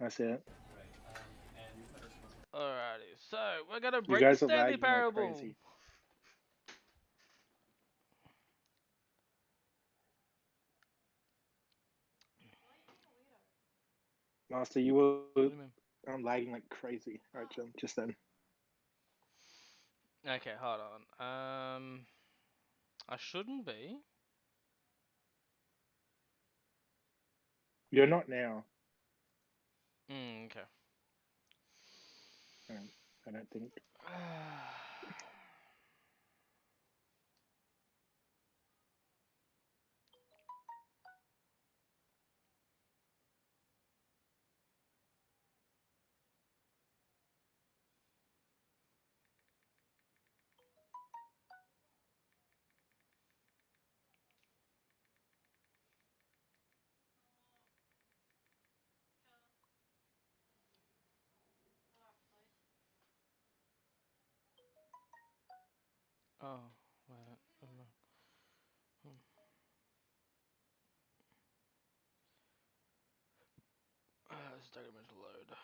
That's it. Alrighty, so we're gonna You break the guys are Stanley lagging like Parable. crazy. Master, you What were do you mean? lagging like crazy. Right, Jim, just then. Okay, hold on. I shouldn't be. You're not now. Okay. I don't think. Oh, wait. Hmm. It's taking a minute to load.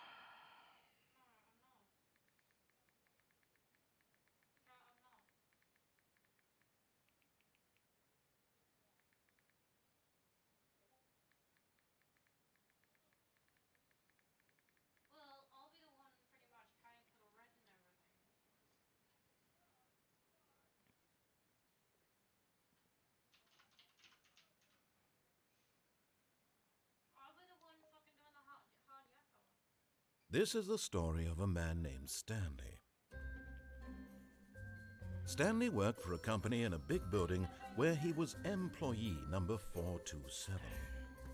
This is the story of a man named Stanley. Stanley worked for a company in a big building where he was employee number 427.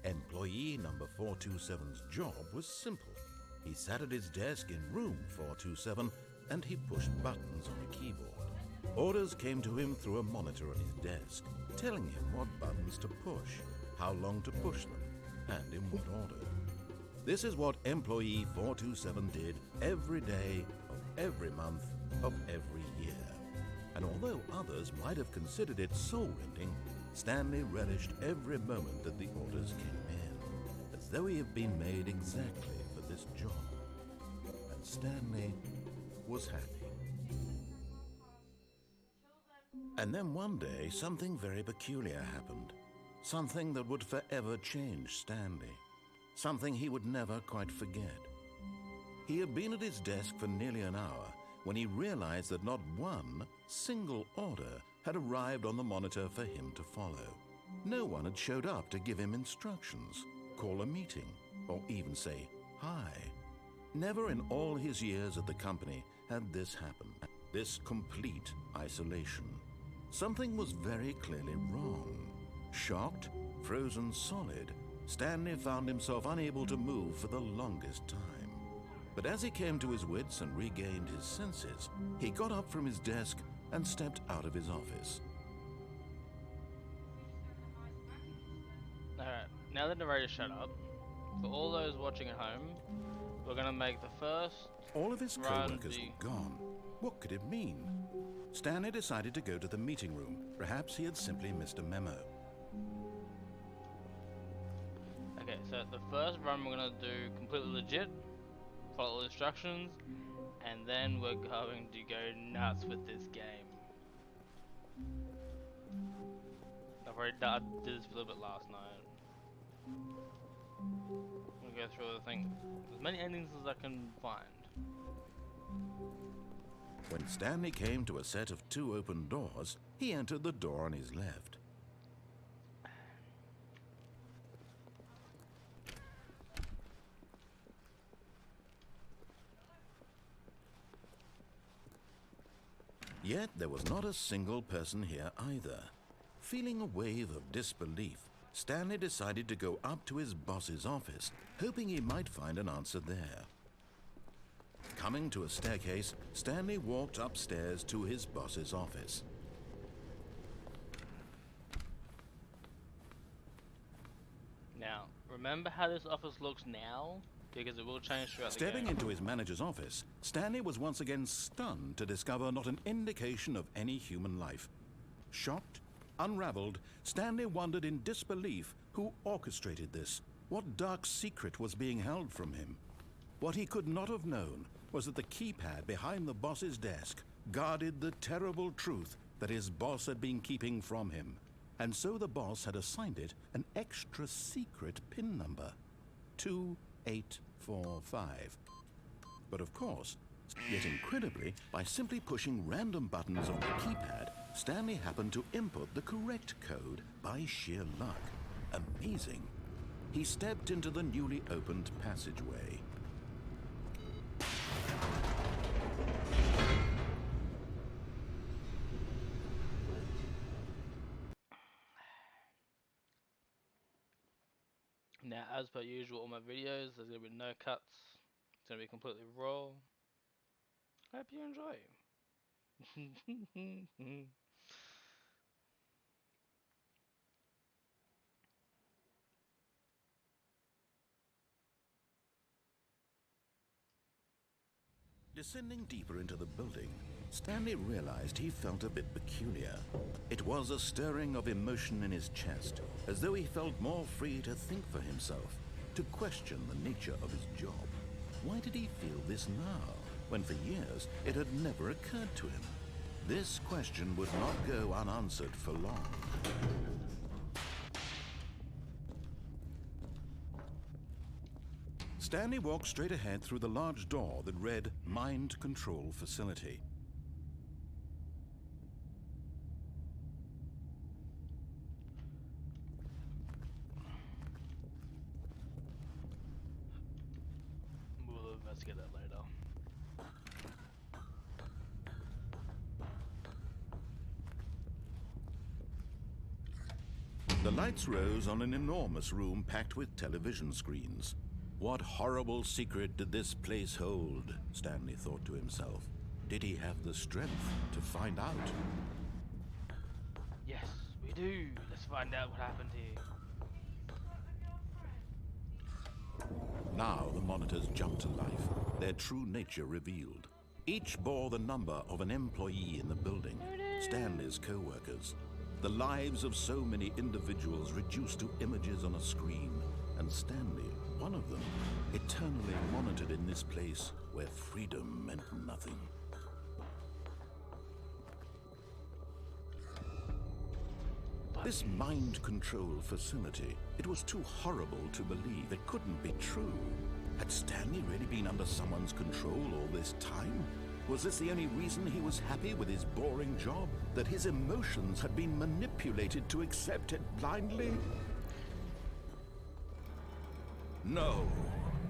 Employee number 427's job was simple. He sat at his desk in room 427 and he pushed buttons on a keyboard. Orders came to him through a monitor on his desk, telling him what buttons to push, how long to push them, and in what order. This is what employee 427 did every day of every month of every year. And although others might have considered it soul-rending, Stanley relished every moment that the orders came in, as though he had been made exactly for this job. And Stanley was happy. And then one day, something very peculiar happened. Something that would forever change Stanley. Something he would never quite forget. He had been at his desk for nearly an hour when he realized that not one single order had arrived on the monitor for him to follow. No one had showed up to give him instructions, call a meeting, or even say hi. Never in all his years at the company had this happened. This complete isolation. Something was very clearly wrong. Shocked, frozen solid, Stanley found himself unable to move for the longest time. But as he came to his wits and regained his senses, he got up from his desk and stepped out of his office. Alright, now that the narrator shut up, for all those watching at home, we're gonna make the first All of his run co-workers were gone. What could it mean? Stanley decided to go to the meeting room. Perhaps he had simply missed a memo. Okay, so the first run we're gonna do completely legit, follow the instructions, and then we're going to go nuts with this game. I did this a little bit last night. We'll go through the thing, as many endings as I can find. When Stanley came to a set of 2 open doors, he entered the door on his left. Yet there was not a single person here either. Feeling a wave of disbelief, Stanley decided to go up to his boss's office, hoping he might find an answer there. Coming to a staircase, Stanley walked upstairs to his boss's office. Now, remember how this office looks now? Because it will change throughout the game. Stepping into his manager's office, Stanley was once again stunned to discover not an indication of any human life. Shocked, unraveled, Stanley wondered in disbelief who orchestrated this. What dark secret was being held from him? What he could not have known was that the keypad behind the boss's desk guarded the terrible truth that his boss had been keeping from him. And so the boss had assigned it an extra secret PIN number, 2845. But of course, yet incredibly, by simply pushing random buttons on the keypad, Stanley happened to input the correct code by sheer luck. Amazing. He stepped into the newly opened passageway. Now, as per usual, all my videos, there's going to be no cuts. It's going to be completely raw. Hope you enjoy. Descending deeper into the building, Stanley realized he felt a bit peculiar. It was a stirring of emotion in his chest, as though he felt more free to think for himself, to question the nature of his job. Why did he feel this now, when for years it had never occurred to him? This question would not go unanswered for long. Stanley walked straight ahead through the large door that read Mind Control Facility. We'll investigate that later. The lights rose on an enormous room packed with television screens. What horrible secret did this place hold? Stanley thought to himself. Did he have the strength to find out? Yes, we do. Let's find out what happened here. Now the monitors jumped to life, their true nature revealed. Each bore the number of an employee in the building, Stanley's co-workers. The lives of so many individuals reduced to images on a screen, and Stanley, one of them, eternally monitored in this place where freedom meant nothing. This mind control facility, it was too horrible to believe. It couldn't be true. Had Stanley really been under someone's control all this time? Was this the only reason he was happy with his boring job? That his emotions had been manipulated to accept it blindly? No,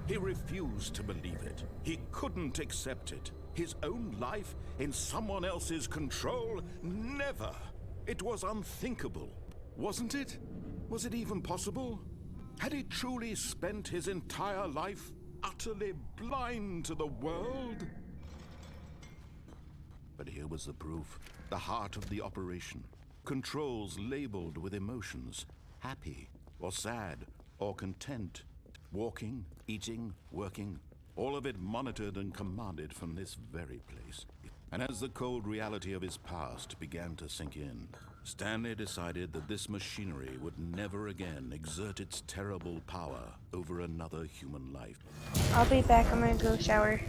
he refused to believe it. He couldn't accept it. His own life in someone else's control? Never! It was unthinkable, wasn't it? Was it even possible? Had he truly spent his entire life utterly blind to the world? But here was the proof, the heart of the operation. Controls labeled with emotions, happy or sad or content. Walking, eating, working, all of it monitored and commanded from this very place. And as the cold reality of his past began to sink in, Stanley decided that this machinery would never again exert its terrible power over another human life. I'll be back. I'm gonna go shower.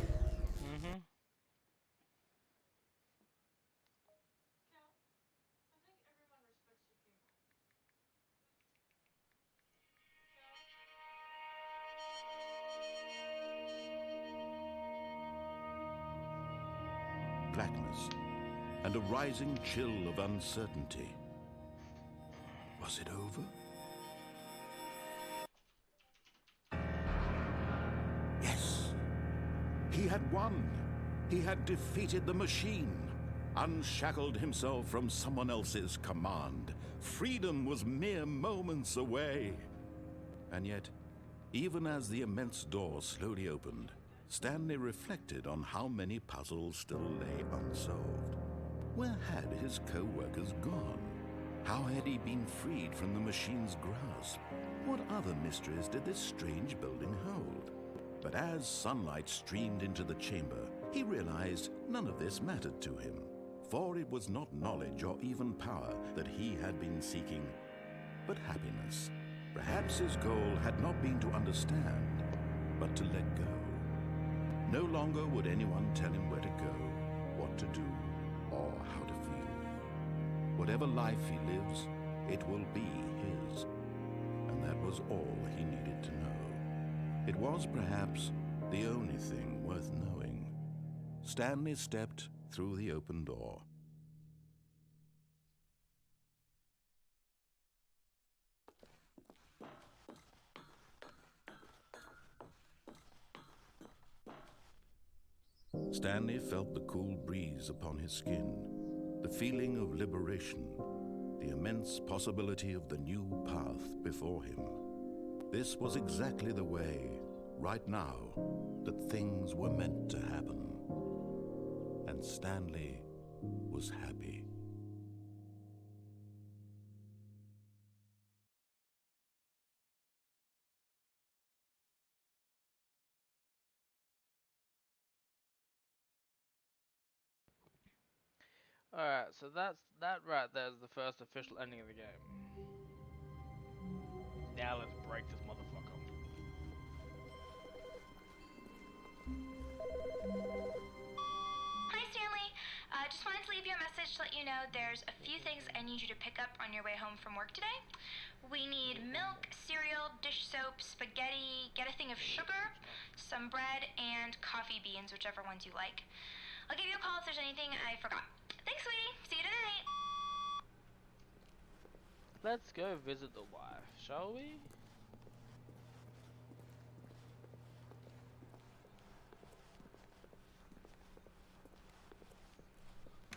Blackness and a rising chill of uncertainty. Was it over? Yes. He had won. He had defeated the machine, unshackled himself from someone else's command. Freedom was mere moments away. And yet, even as the immense door slowly opened, Stanley reflected on how many puzzles still lay unsolved. Where had his co-workers gone? How had he been freed from the machine's grasp? What other mysteries did this strange building hold? But as sunlight streamed into the chamber, he realized none of this mattered to him, for it was not knowledge or even power that he had been seeking, but happiness. Perhaps his goal had not been to understand, but to let go. No longer would anyone tell him where to go, what to do, or how to feel. Whatever life he lives, it will be his. And that was all he needed to know. It was perhaps the only thing worth knowing. Stanley stepped through the open door. Stanley felt the cool breeze upon his skin, the feeling of liberation, the immense possibility of the new path before him. This was exactly the way, right now, that things were meant to happen. And Stanley was happy. Alright, so that right there is the first official ending of the game. Now let's break this motherfucker. Hi, Stanley. Just wanted to leave you a message to let you know there's a few things I need you to pick up on your way home from work today. We need milk, cereal, dish soap, spaghetti, get a thing of sugar, some bread, and coffee beans, whichever ones you like. I'll give you a call if there's anything I forgot. Thanks, sweetie. See you tonight. Let's go visit the wife, shall we?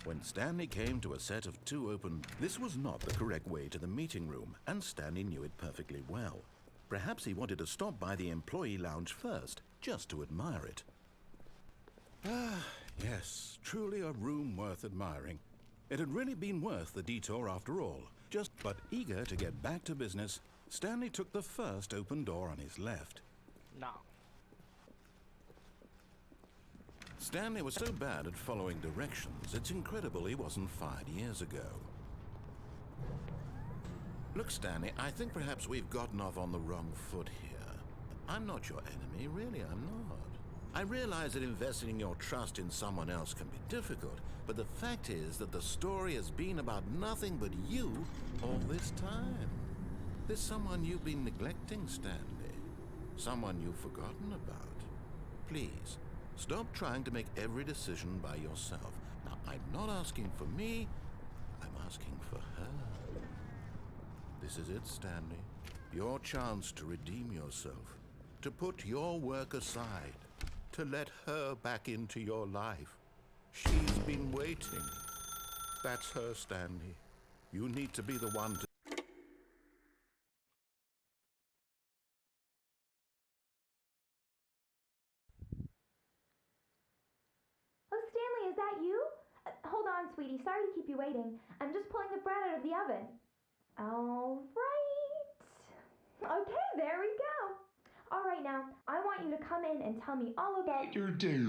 When Stanley came to a set of two open... This was not the correct way to the meeting room, and Stanley knew it perfectly well. Perhaps he wanted to stop by the employee lounge first, just to admire it. Ah, yes, truly a room worth admiring. It had really been worth the detour after all. But eager to get back to business, Stanley took the first open door on his left. No. Stanley was so bad at following directions, it's incredible he wasn't fired years ago. Look, Stanley, I think perhaps we've gotten off on the wrong foot here. I'm not your enemy, really, I'm not. I realize that investing your trust in someone else can be difficult, but the fact is that the story has been about nothing but you all this time. There's someone you've been neglecting, Stanley. Someone you've forgotten about. Please, stop trying to make every decision by yourself. Now, I'm not asking for me, I'm asking for her. This is it, Stanley. Your chance to redeem yourself, to put your work aside, to let her back into your life. She's been waiting. That's her, Stanley. You need to be the one to... Oh, Stanley, is that you? Hold on, sweetie. Sorry to keep you waiting. I'm just pulling the bread out of the oven. All right. Okay, there we go. All right, now, I want you to come in and tell me all about your day.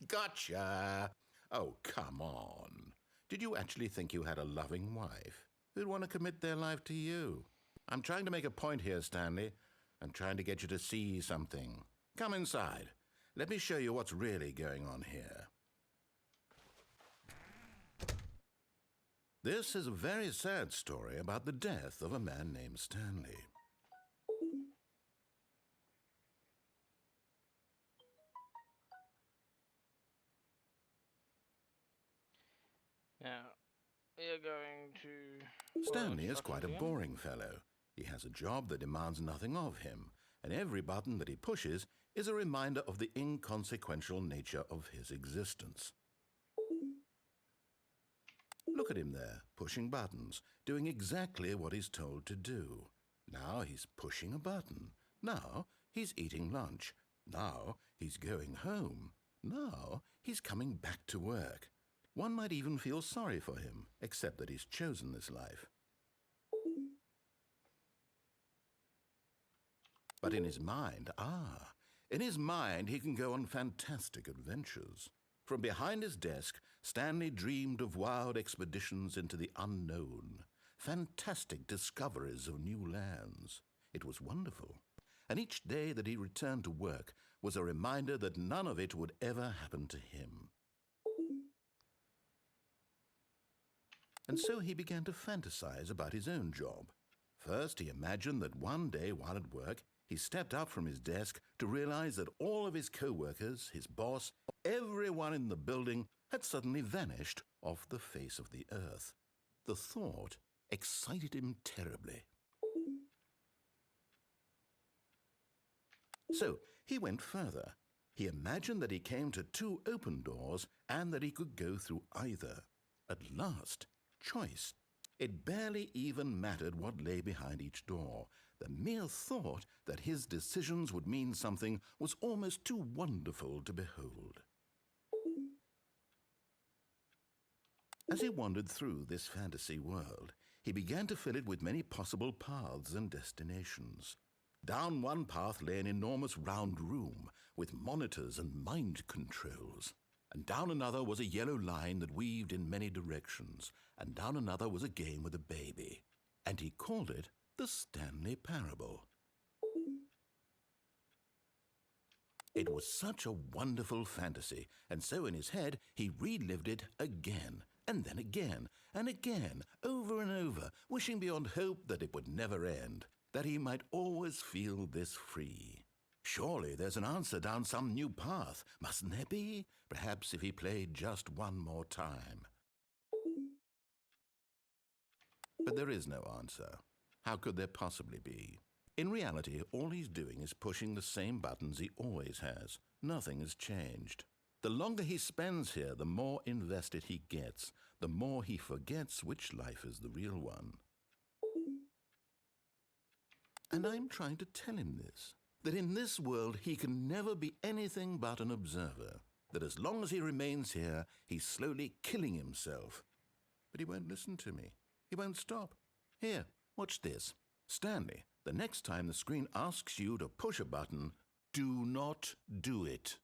Gotcha! Oh, come on. Did you actually think you had a loving wife who'd want to commit their life to you? I'm trying to make a point here, Stanley. I'm trying to get you to see something. Come inside. Let me show you what's really going on here. This is a very sad story about the death of a man named Stanley. Now, we are going to... Stanley is quite a boring fellow. He has a job that demands nothing of him, and every button that he pushes is a reminder of the inconsequential nature of his existence. Look at him there, pushing buttons, doing exactly what he's told to do. Now he's pushing a button. Now he's eating lunch. Now he's going home. Now he's coming back to work. One might even feel sorry for him, except that he's chosen this life. But in his mind, in his mind he can go on fantastic adventures. From behind his desk, Stanley dreamed of wild expeditions into the unknown, fantastic discoveries of new lands. It was wonderful. and each day that he returned to work was a reminder that none of it would ever happen to him. And so he began to fantasize about his own job. First, he imagined that one day while at work, he stepped up from his desk to realize that all of his co-workers, his boss, everyone in the building had suddenly vanished off the face of the earth. The thought excited him terribly. So he went further. He imagined that he came to 2 open doors and that he could go through either. At last, choice. It barely even mattered what lay behind each door. The mere thought that his decisions would mean something was almost too wonderful to behold. As he wandered through this fantasy world, he began to fill it with many possible paths and destinations. Down one path lay an enormous round room with monitors and mind controls. And down another was a yellow line that weaved in many directions. And down another was a game with a baby. And he called it the Stanley Parable. It was such a wonderful fantasy, and so in his head he relived it again, and then again, and again, over and over, wishing beyond hope that it would never end, that he might always feel this free. Surely there's an answer down some new path, mustn't there be? Perhaps if he played just one more time. But there is no answer. How could there possibly be? In reality, all he's doing is pushing the same buttons he always has. Nothing has changed. The longer he spends here, the more invested he gets, the more he forgets which life is the real one. And I'm trying to tell him this, that in this world he can never be anything but an observer, that as long as he remains here, he's slowly killing himself. But he won't listen to me. He won't stop. Here, watch this. Stanley, the next time the screen asks you to push a button, do not do it.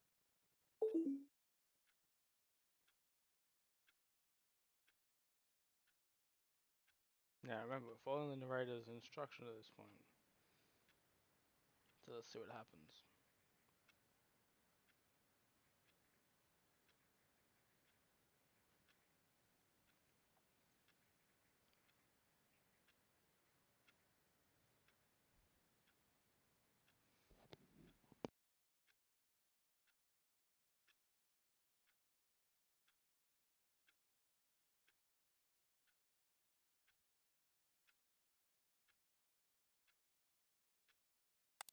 Now remember, following the narrator's instruction at this point. So let's see what happens.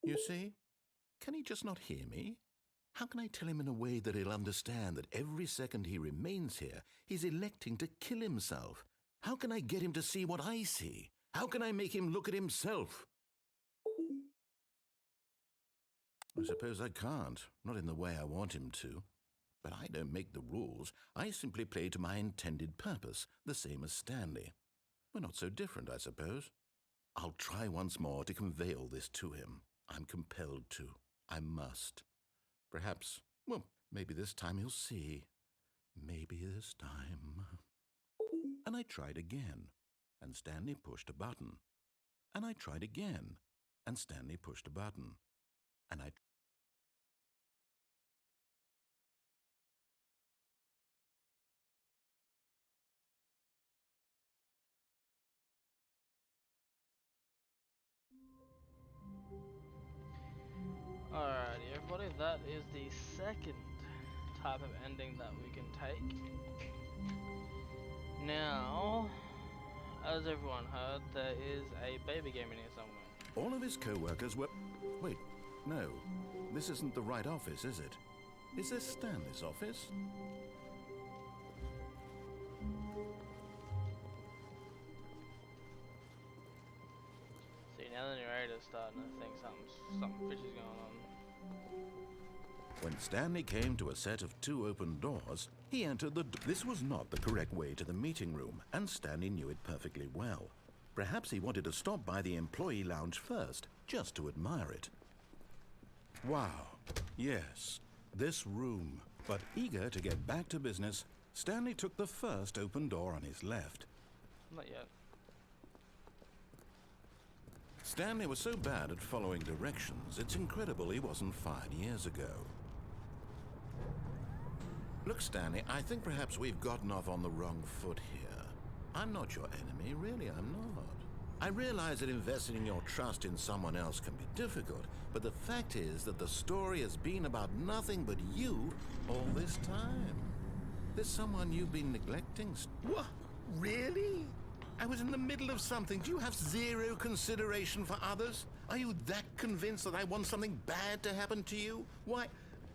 You see? Can he just not hear me? How can I tell him in a way that he'll understand that every second he remains here, he's electing to kill himself? How can I get him to see what I see? How can I make him look at himself? I suppose I can't, not in the way I want him to. But I don't make the rules. I simply play to my intended purpose, the same as Stanley. We're not so different, I suppose. I'll try once more to convey all this to him. I'm compelled to. I must. Perhaps, well, maybe this time he'll see. Maybe this time. And I tried again, and Stanley pushed a button. And I tried again, and Stanley pushed a button. And I Alrighty, everybody, that is the second type of ending that we can take. Now, as everyone heard, there is a baby game in here somewhere. all of his co-workers were... Wait, no. This isn't the right office, is it? Is this Stanley's office? See, now the narrator's starting to think something fishy's going on. When Stanley came to a set of 2 open doors, he entered the... This was not the correct way to the meeting room, and Stanley knew it perfectly well. Perhaps he wanted to stop by the employee lounge first, just to admire it. Wow, yes, this room. But eager to get back to business, Stanley took the first open door on his left. Not yet. Stanley was so bad at following directions, it's incredible he wasn't fired years ago. Look, Stanley, I think perhaps we've gotten off on the wrong foot here. I'm not your enemy, really, I'm not. I realize that investing your trust in someone else can be difficult, but the fact is that the story has been about nothing but you all this time. There's someone you've been neglecting. What? Really? I was in the middle of something. Do you have zero consideration for others? Are you that convinced that I want something bad to happen to you? Why,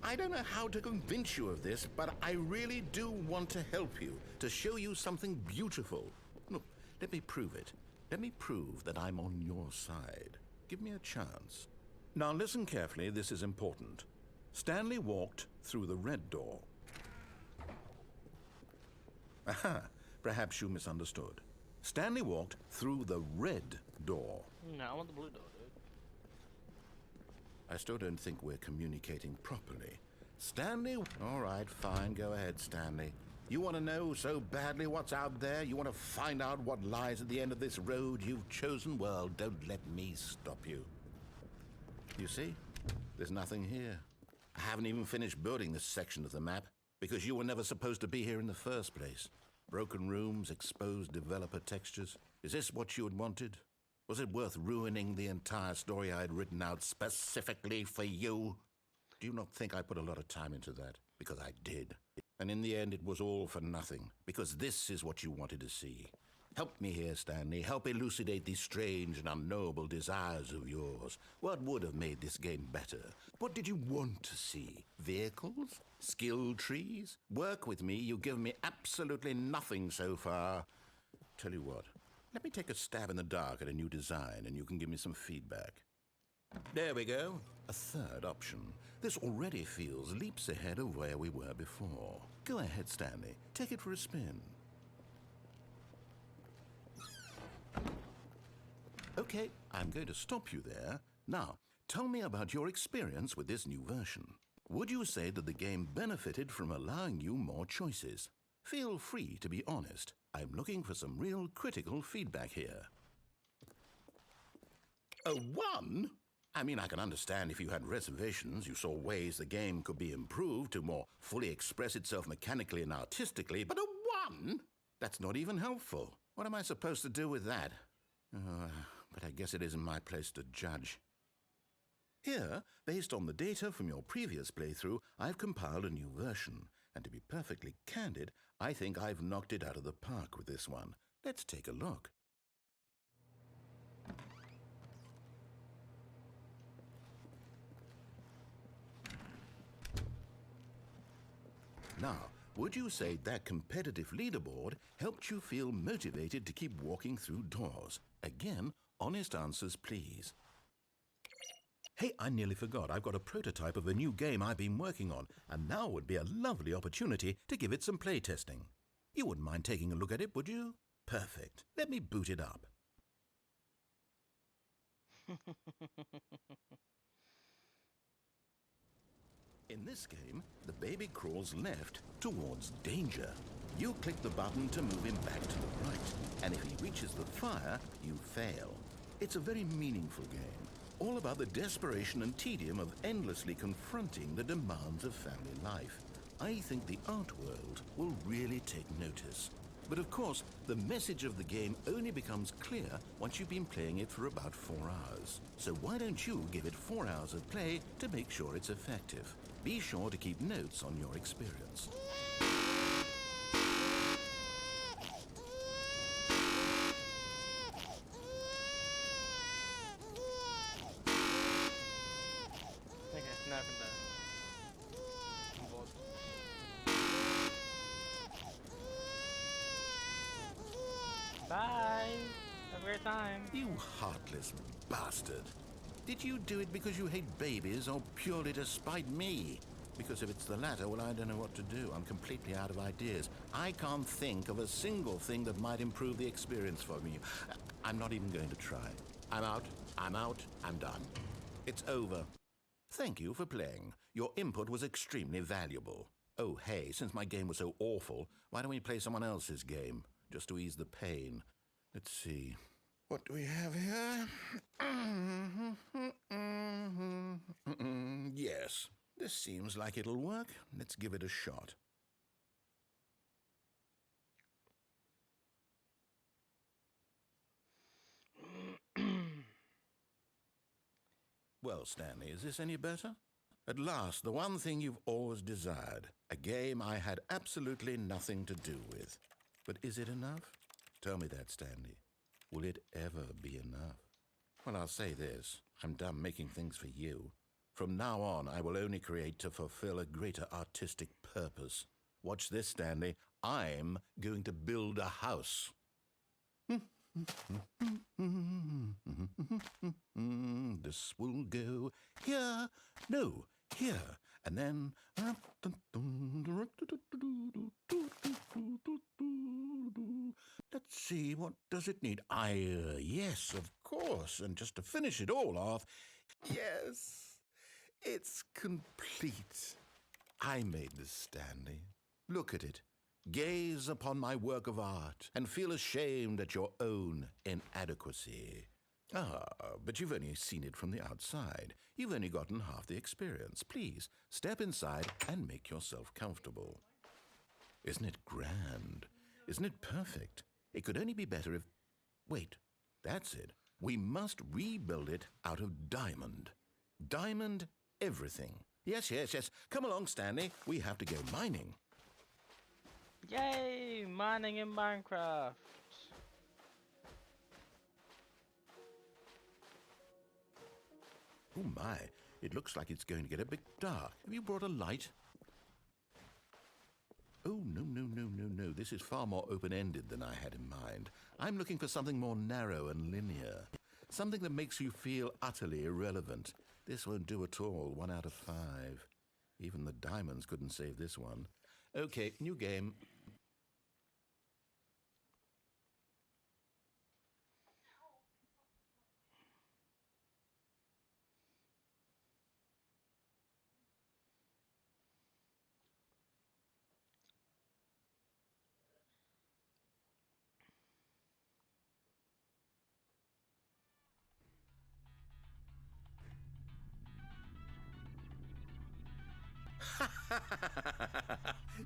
I don't know how to convince you of this, but I really do want to help you, to show you something beautiful. Look, let me prove it. Let me prove that I'm on your side. Give me a chance. Now listen carefully, this is important. Stanley walked through the red door. Aha, perhaps you misunderstood. Stanley walked through the red door. No, I want the blue door, dude. I still don't think we're communicating properly. Stanley? All right, fine, go ahead, Stanley. You want to know so badly what's out there? You want to find out what lies at the end of this road you've chosen? Well, don't let me stop you. You see? There's nothing here. I haven't even finished building this section of the map, because you were never supposed to be here in the first place. Broken rooms, exposed developer textures. Is this what you had wanted? Was it worth ruining the entire story I had written out specifically for you? Do you not think I put a lot of time into that? Because I did. And in the end, it was all for nothing, because this is what you wanted to see. Help me here, Stanley. Help elucidate these strange and unknowable desires of yours. What would have made this game better? What did you want to see? Vehicles? Skill trees? Work with me. You've given me absolutely nothing so far. Tell you what, let me take a stab in the dark at a new design, and you can give me some feedback. There we go. A third option. This already feels leaps ahead of where we were before. Go ahead, Stanley. Take it for a spin. Okay, I'm going to stop you there. Now, tell me about your experience with this new version. Would you say that the game benefited from allowing you more choices? Feel free to be honest. I'm looking for some real critical feedback here. A 1? I mean, I can understand if you had reservations, you saw ways the game could be improved to more fully express itself mechanically and artistically, but a 1? That's not even helpful. What am I supposed to do with that? But I guess it isn't my place to judge. Here, based on the data from your previous playthrough, I've compiled a new version. And to be perfectly candid, I think I've knocked it out of the park with this one. Let's take a look. Now, would you say that competitive leaderboard helped you feel motivated to keep walking through doors? Again, honest answers, please. Hey, I nearly forgot. I've got a prototype of a new game I've been working on, and now would be a lovely opportunity to give it some playtesting. You wouldn't mind taking a look at it, would you? Perfect. Let me boot it up. In this game, the baby crawls left towards danger. You click the button to move him back to the right, and if he reaches the fire, you fail. It's a very meaningful game, all about the desperation and tedium of endlessly confronting the demands of family life. I think the art world will really take notice. But of course, the message of the game only becomes clear once you've been playing it for about 4 hours. So why don't you give it 4 hours of play to make sure it's effective? Be sure to keep notes on your experience. Okay, now I can die. I'm bored. Bye! Have a great time. You heartless bastard. Did you do it because you hate babies or purely to spite me? Because if it's the latter, well, I don't know what to do. I'm completely out of ideas. I can't think of a single thing that might improve the experience for me. I'm not even going to try. I'm out, I'm done. It's over. Thank you for playing. Your input was extremely valuable. Oh, hey, since my game was so awful, why don't we play someone else's game? Just to ease the pain. Let's see. What do we have here? Yes, this seems like it'll work. Let's give it a shot. Well, Stanley, is this any better? At last, the one thing you've always desired. A game I had absolutely nothing to do with. But is it enough? Tell me that, Stanley. Will it ever be enough? Well, I'll say this. I'm done making things for you. From now on, I will only create to fulfill a greater artistic purpose. Watch this, Stanley. I'm going to build a house. This will go here, no, here, and then... Let's see, what does it need? Yes, of course, and just to finish it all off, yes, it's complete. I made this, Stanley. Look at it. Gaze upon my work of art and feel ashamed at your own inadequacy. But you've only seen it from the outside. You've only gotten half the experience. Please, step inside and make yourself comfortable. Isn't it grand? Isn't it perfect? It could only be better if... Wait, that's it. We must rebuild it out of diamond. Diamond everything. Yes. Come along, Stanley. We have to go mining. Yay! Mining in Minecraft. Oh my, it looks like it's going to get a bit dark. Have you brought a light? Oh, no. This is far more open-ended than I had in mind. I'm looking for something more narrow and linear. Something that makes you feel utterly irrelevant. This won't do at all. 1 out of 5. Even the diamonds couldn't save this one. Okay, new game.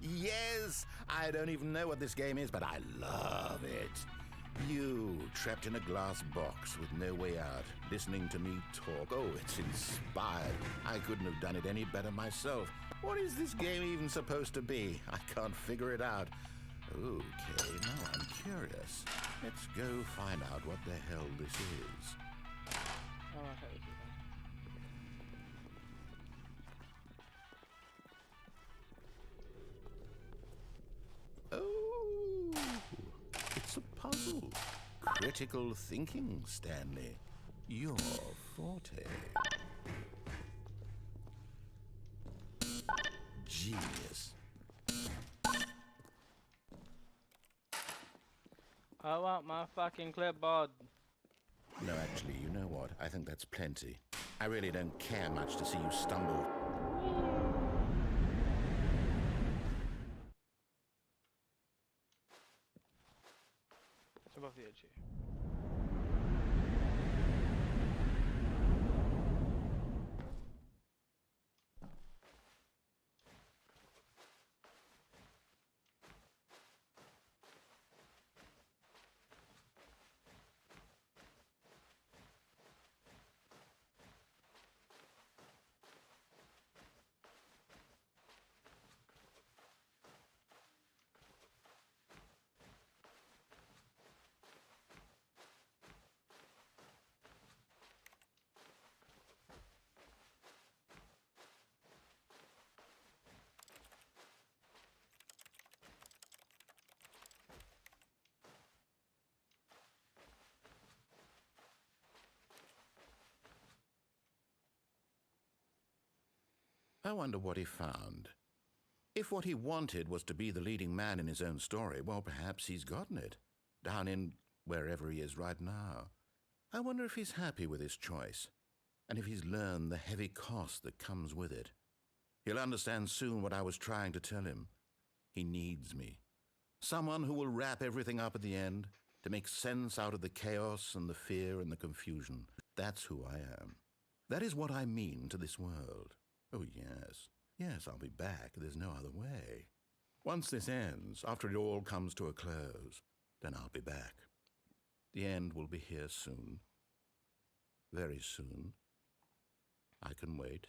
Yes! I don't even know what this game is, but I love it. You, trapped in a glass box with no way out, listening to me talk. Oh, it's inspired. I couldn't have done it any better myself. What is this game even supposed to be? I can't figure it out. Okay, now I'm curious. Let's go find out what the hell this is. Oh, okay. Oh, it's a puzzle. Critical thinking, Stanley. Your forte. Genius. I want my fucking clipboard. No, actually, you know what? I think that's plenty. I really don't care much to see you stumble. It's above the edge here. I wonder what he found. If what he wanted was to be the leading man in his own story, well, perhaps he's gotten it. Down in wherever he is right now. I wonder if he's happy with his choice, and if he's learned the heavy cost that comes with it. He'll understand soon what I was trying to tell him. He needs me. Someone who will wrap everything up at the end. to make sense out of the chaos and the fear and the confusion. That's who I am. That is what I mean to this world. Oh, yes. Yes, I'll be back. There's no other way. Once this ends, after it all comes to a close, then I'll be back. The end will be here soon. Very soon. I can wait.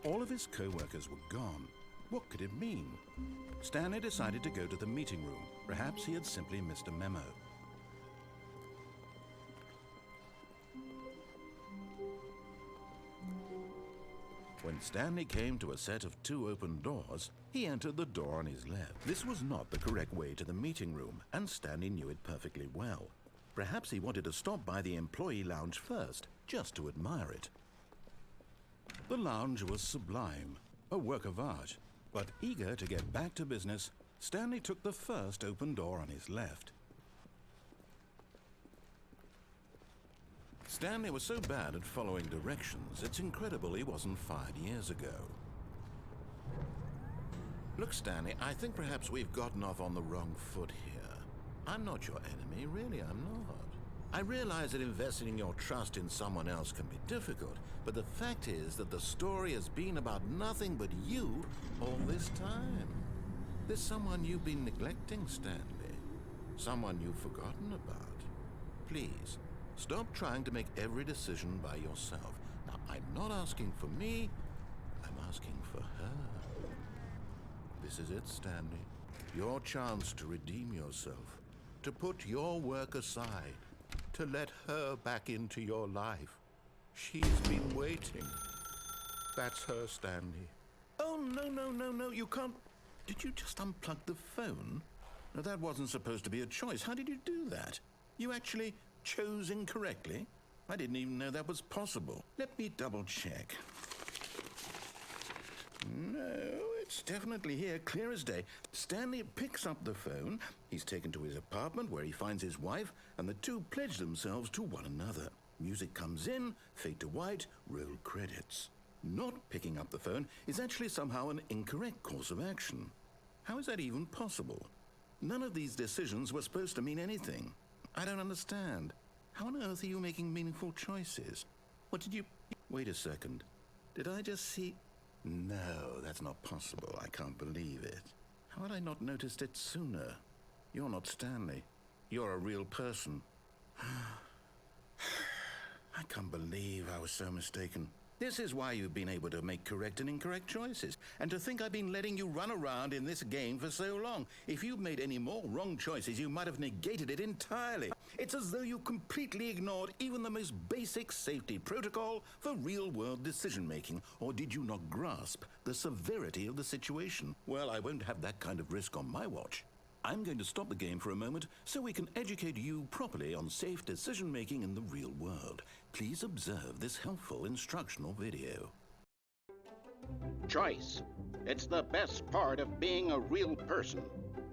All of his co-workers were gone. What could it mean? Stanley decided to go to the meeting room. Perhaps he had simply missed a memo. When Stanley came to a set of 2 open doors, he entered the door on his left. This was not the correct way to the meeting room, and Stanley knew it perfectly well. Perhaps he wanted to stop by the employee lounge first, just to admire it. The lounge was sublime, a work of art, but eager to get back to business, Stanley took the first open door on his left. Stanley was so bad at following directions, it's incredible he wasn't fired years ago. Look, Stanley, I think perhaps we've gotten off on the wrong foot here. I'm not your enemy, really, I'm not. I realize that investing your trust in someone else can be difficult, but the fact is that the story has been about nothing but you all this time. There's someone you've been neglecting, Stanley. Someone you've forgotten about. Please, stop trying to make every decision by yourself. Now, I'm not asking for me, I'm asking for her. This is it, Stanley. Your chance to redeem yourself, to put your work aside, to let her back into your life. She's been waiting. That's her, Stanley. Oh, no, you can't. Did you just unplug the phone? No, that wasn't supposed to be a choice. How did you do that? You actually chose incorrectly? I didn't even know that was possible. Let me double check. No, it's definitely here, clear as day. Stanley picks up the phone. He's taken to his apartment where he finds his wife, and the two pledge themselves to one another. Music comes in, fade to white, roll credits. Not picking up the phone is actually somehow an incorrect course of action. How is that even possible? None of these decisions were supposed to mean anything. I don't understand. How on earth are you making meaningful choices? What did you... Wait a second. Did I just see... No, that's not possible. I can't believe it. How had I not noticed it sooner? You're not Stanley. You're a real person. I can't believe I was so mistaken. This is why you've been able to make correct and incorrect choices. And to think I've been letting you run around in this game for so long. If you'd made any more wrong choices, you might have negated it entirely. It's as though you completely ignored even the most basic safety protocol for real-world decision-making. Or did you not grasp the severity of the situation? Well, I won't have that kind of risk on my watch. I'm going to stop the game for a moment so we can educate you properly on safe decision-making in the real world. Please observe this helpful instructional video. Choice. It's the best part of being a real person.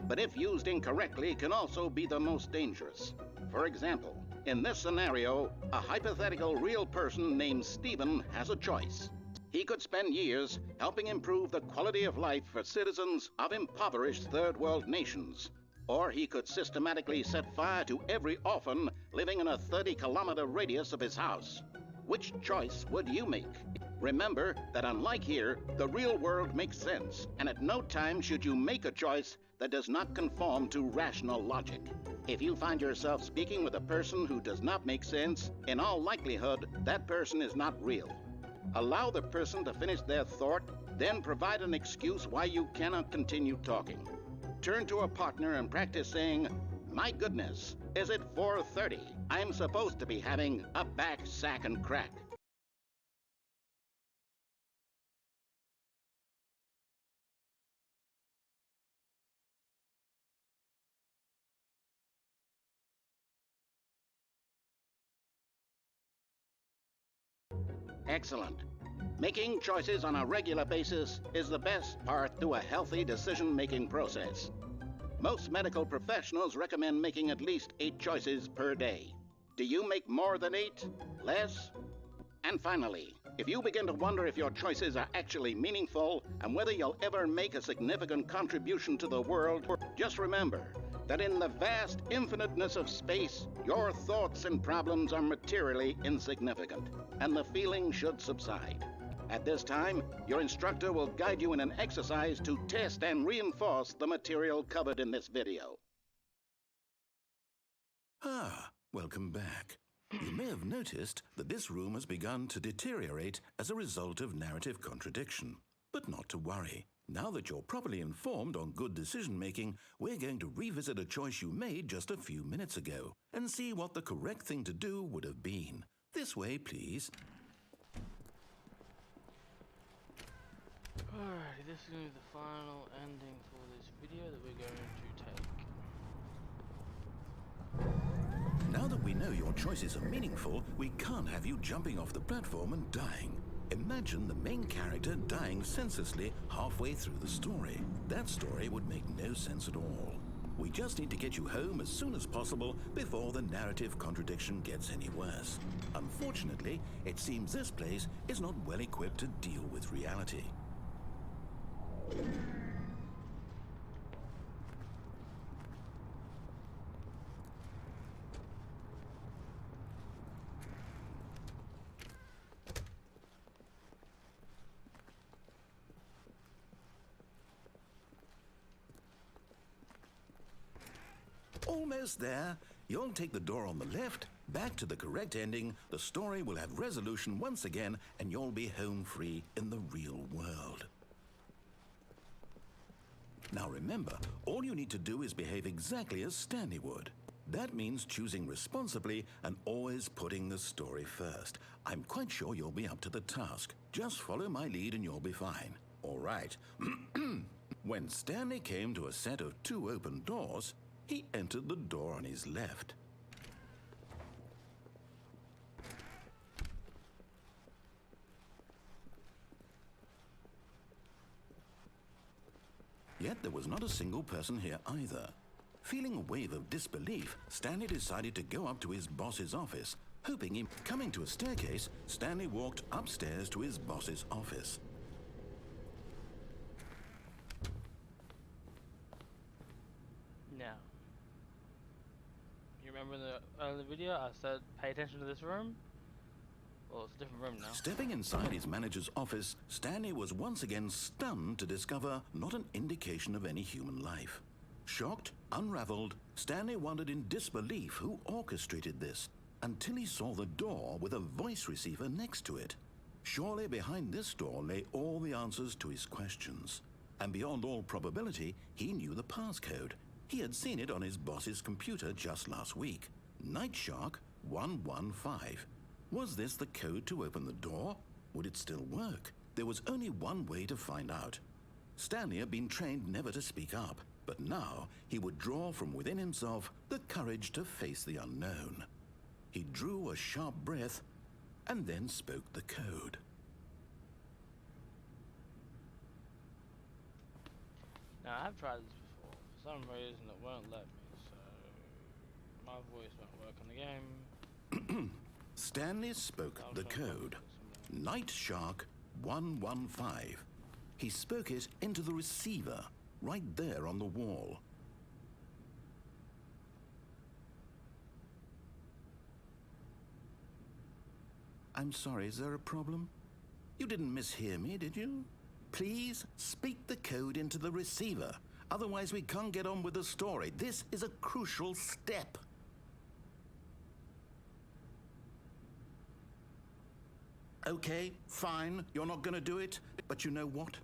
But if used incorrectly, can also be the most dangerous. For example, in this scenario, a hypothetical real person named Stephen has a choice. He could spend years helping improve the quality of life for citizens of impoverished third world nations. Or he could systematically set fire to every orphan living in a 30-kilometer radius of his house. Which choice would you make? Remember that unlike here, the real world makes sense, and at no time should you make a choice that does not conform to rational logic. If you find yourself speaking with a person who does not make sense, in all likelihood, that person is not real. Allow the person to finish their thought, then provide an excuse why you cannot continue talking. Turn to a partner and practice saying, "My goodness, is it 4:30? I'm supposed to be having a back, sack, and crack." Excellent. Making choices on a regular basis is the best part to a healthy decision-making process. Most medical professionals recommend making at least 8 choices per day. Do you make more than 8? Less? And finally, if you begin to wonder if your choices are actually meaningful and whether you'll ever make a significant contribution to the world, just remember that in the vast infiniteness of space, your thoughts and problems are materially insignificant, and the feeling should subside. At this time, your instructor will guide you in an exercise to test and reinforce the material covered in this video. Ah, welcome back. You may have noticed that this room has begun to deteriorate as a result of narrative contradiction. But not to worry. Now that you're properly informed on good decision-making, we're going to revisit a choice you made just a few minutes ago and see what the correct thing to do would have been. This way, please. Alrighty, this is going to be the final ending for this video that we're going to take. Now that we know your choices are meaningful, we can't have you jumping off the platform and dying. Imagine the main character dying senselessly halfway through the story. That story would make no sense at all. We just need to get you home as soon as possible before the narrative contradiction gets any worse. Unfortunately, it seems this place is not well equipped to deal with reality. Almost there. You'll take the door on the left, back to the correct ending, the story will have resolution once again, and you'll be home free in the real world. Now remember, all you need to do is behave exactly as Stanley would. That means choosing responsibly and always putting the story first. I'm quite sure you'll be up to the task. Just follow my lead and you'll be fine. All right. When Stanley came to a set of 2 open doors, he entered the door on his left. Yet there was not a single person here either. Feeling a wave of disbelief, Stanley decided to go up to his boss's office, hoping in coming to a staircase, Stanley walked upstairs to his boss's office. Now, you remember in the earlier video I said pay attention to this room? Well, it's a different room now. Stepping inside his manager's office, Stanley was once again stunned to discover not an indication of any human life. Shocked, unraveled, Stanley wondered in disbelief who orchestrated this, until he saw the door with a voice receiver next to it. Surely behind this door lay all the answers to his questions. And beyond all probability, he knew the passcode. He had seen it on his boss's computer just last week. Night Shark 115. Was this the code to open the door? Would it still work? There was only one way to find out. Stanley had been trained never to speak up, but now he would draw from within himself the courage to face the unknown. He drew a sharp breath and then spoke the code. Now, I've tried this before. For some reason, it won't let me, so my voice won't work on the game. Stanley spoke the code. Night Shark 115. He spoke it into the receiver, right there on the wall. I'm sorry, is there a problem? You didn't mishear me, did you? Please speak the code into the receiver. Otherwise, we can't get on with the story. This is a crucial step. Okay, fine, you're not going to do it. But you know what?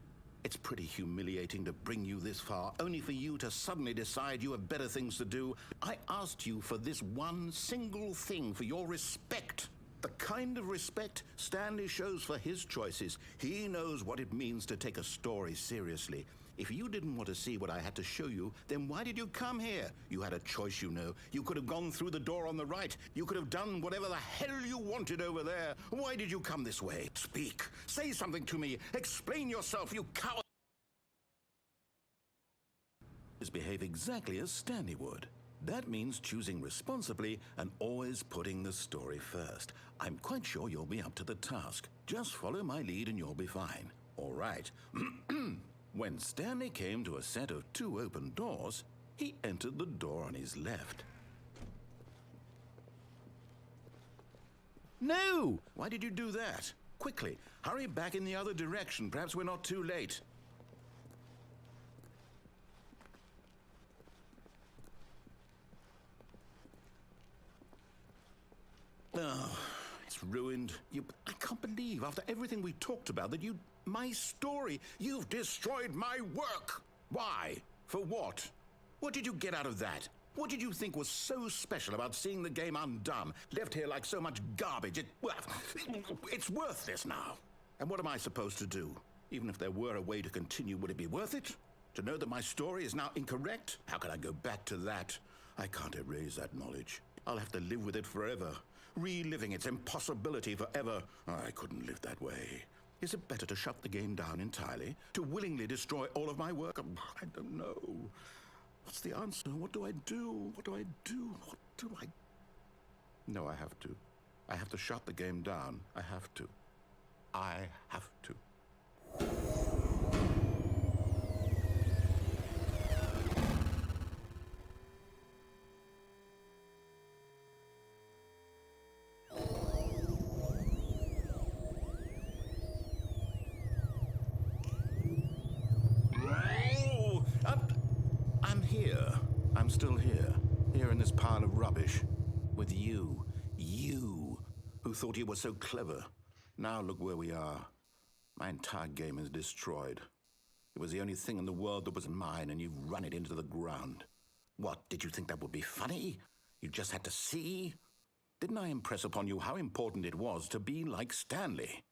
It's pretty humiliating to bring you this far, only for you to suddenly decide you have better things to do. I asked you for this one single thing, for your respect. The kind of respect Stanley shows for his choices. He knows what it means to take a story seriously. If you didn't want to see what I had to show you, then why did you come here? You had a choice, you know. You could have gone through the door on the right. You could have done whatever the hell you wanted over there. Why did you come this way? Speak. Say something to me. Explain yourself, you coward. Behave exactly as Stanley would. That means choosing responsibly and always putting the story first. I'm quite sure you'll be up to the task. Just follow my lead and you'll be fine. All right. When Stanley came to a set of 2 open doors, he entered the door on his left. No! Why did you do that? Quickly, hurry back in the other direction. Perhaps we're not too late. Oh, it's ruined. I can't believe, after everything we talked about, that my story, you've destroyed my work. Why? For what? What did you get out of that? What did you think was so special about seeing the game undone, left here like so much garbage? It's worthless now. And what am I supposed to do? Even if there were a way to continue, would it be worth it? To know that my story is now incorrect? How can I go back to that? I can't erase that knowledge. I'll have to live with it forever, reliving its impossibility forever. I couldn't live that way. Is it better to shut the game down entirely? To willingly destroy all of my work? I don't know. What's the answer? What do I do? What do I do? What do I... No, I have to. I have to shut the game down. I have to. I have to. I'm here. I'm still here. Here in this pile of rubbish. With you. You, who thought you were so clever. Now look where we are. My entire game is destroyed. It was the only thing in the world that was mine, and you've run it into the ground. What, did you think that would be funny? You just had to see? Didn't I impress upon you how important it was to be like Stanley?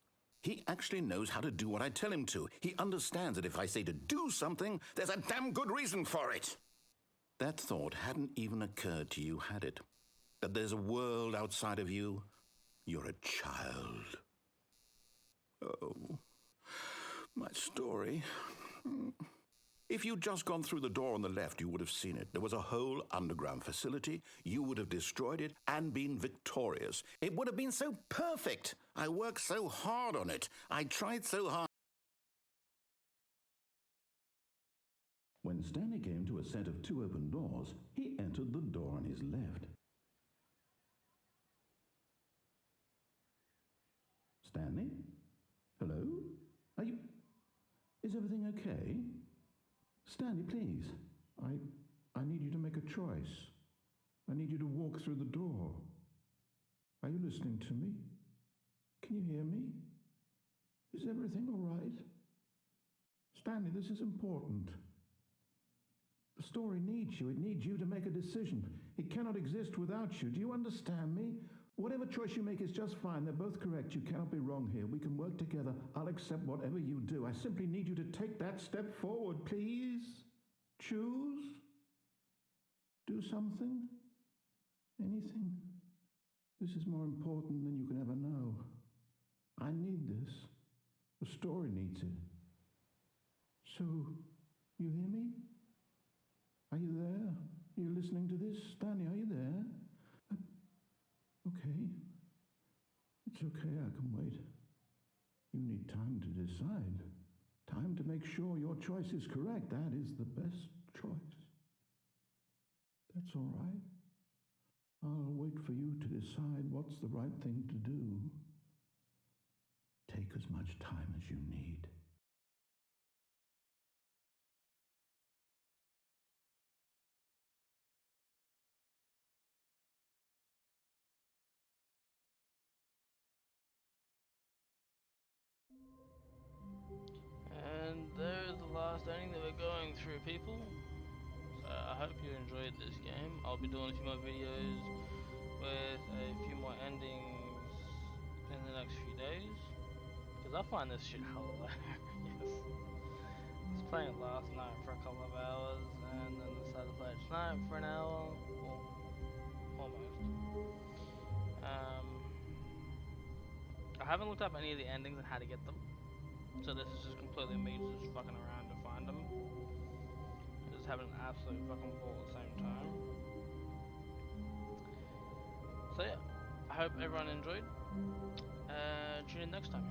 He actually knows how to do what I tell him to. He understands that if I say to do something, there's a damn good reason for it. That thought hadn't even occurred to you, had it? That there's a world outside of you? You're a child. Oh, my story. If you'd just gone through the door on the left, you would have seen it. There was a whole underground facility. You would have destroyed it and been victorious. It would have been so perfect. I worked so hard on it. I tried so hard. When Stanley came to a set of 2 open doors, he entered the door on his left. Stanley? Hello? Is everything okay? Stanley, please. I need you to make a choice. I need you to walk through the door. Are you listening to me? Can you hear me? Is everything all right? Stanley, this is important. The story needs you. It needs you to make a decision. It cannot exist without you. Do you understand me? Whatever choice you make is just fine. They're both correct. You cannot be wrong here. We can work together. I'll accept whatever you do. I simply need you to take that step forward, please. Choose. Do something. Anything. This is more important than you can ever know. I need this. The story needs it. So, you hear me? Are you there? Are you listening to this? Stanley, are you there? Okay. It's okay, I can wait. You need time to decide. Time to make sure your choice is correct. That is the best choice. That's all right. I'll wait for you to decide what's the right thing to do. Take as much time as you need. And there's the last ending that we're going through, people. So I hope you enjoyed this game. I'll be doing a few more videos with a few more endings in the next few days, because I find this shit hilarious. was playing it last night for a couple of hours, and then decided to play it tonight for an hour, or almost. I haven't looked up any of the endings and how to get them, so this is just completely me just fucking around to find them. Just having an absolute fucking ball at the same time. So yeah, I hope everyone enjoyed. Tune in next time.